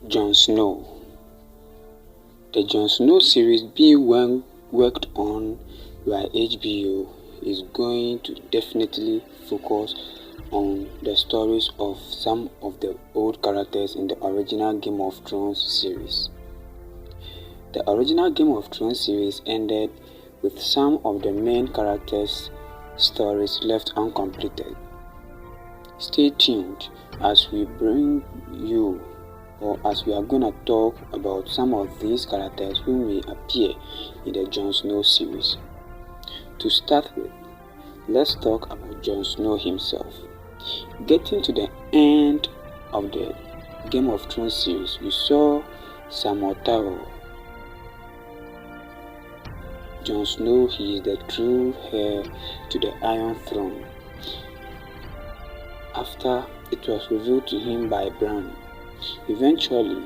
Jon Snow. The Jon Snow series being worked on by HBO is going to definitely focus on the stories of some of the old characters in the original Game of Thrones series. The original Game of Thrones series ended with some of the main characters' stories left uncompleted. Stay tuned as we bring you, or as we are going to talk about some of these characters who may appear in the Jon Snow series. To start with, let's talk about Jon Snow himself. Getting to the end of the Game of Thrones series, we saw Samwell Jon Snow. He is the true heir to the Iron Throne, after it was revealed to him by Bran. Eventually,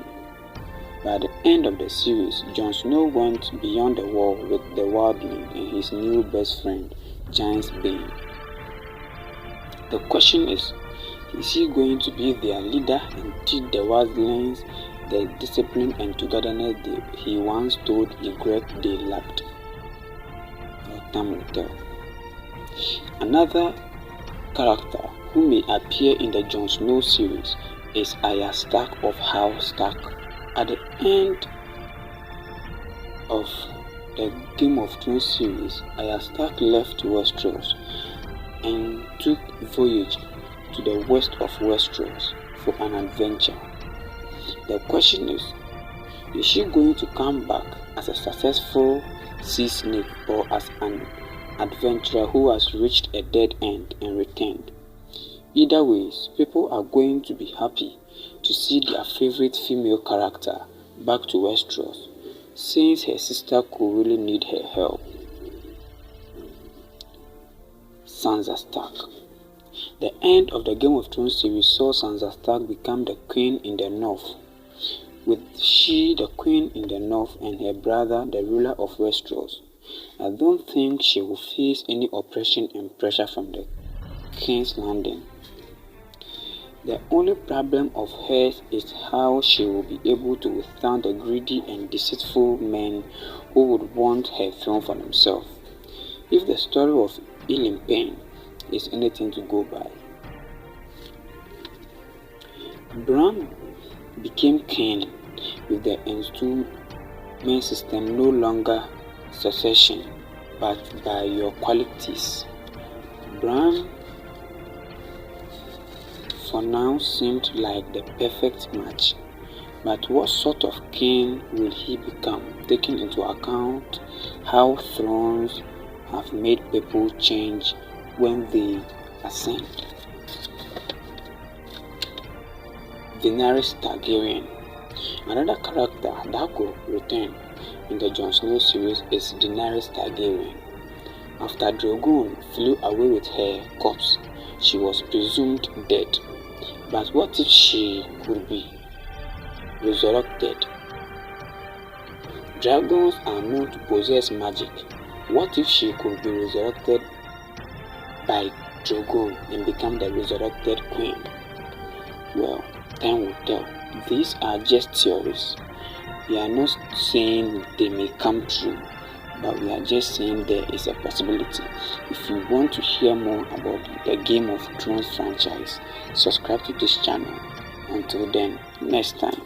by the end of the series, Jon Snow went beyond the wall with the wildling and his new best friend, Bane. The question is he going to be their leader and teach the wildlings the discipline and togetherness he once told Ygritte they lacked? Time will tell. Another character who may appear in the Jon Snow series is Arya Stark of House Stark. At the end of the Game of Thrones series, Arya Stark left Westeros and took voyage to the west of Westeros for an adventure. The question is she going to come back as a successful sea snake or as an adventurer who has reached a dead end and returned? Either ways, people are going to be happy to see their favorite female character back to Westeros, since her sister could really need her help. Sansa Stark. The end of the Game of Thrones series saw Sansa Stark become the queen in the north, with she the queen in the north and her brother the ruler of Westeros. I don't think she will face any oppression and pressure from the King's Landing. The only problem of hers is how she will be able to withstand the greedy and deceitful men who would want her throne for themselves, if the story of Ilyn Payne is anything to go by. Bran became king with the installment system no longer succession, but by your qualities. Bran for now seemed like the perfect match, but what sort of king will he become, taking into account how thrones have made people change when they ascend? Daenerys Targaryen. Another character that could return in the Jon Snow series is Daenerys Targaryen. After Drogon flew away with her corpse, she was presumed dead. But what if she could be resurrected? Dragons are known to possess magic. What if she could be resurrected by Drogon and become the resurrected queen? Well, time will tell. These are just theories. We are not saying they may come true, but we are just saying there is a possibility. If you want to hear more about the Game of Thrones franchise, subscribe to this channel. Until then, next time.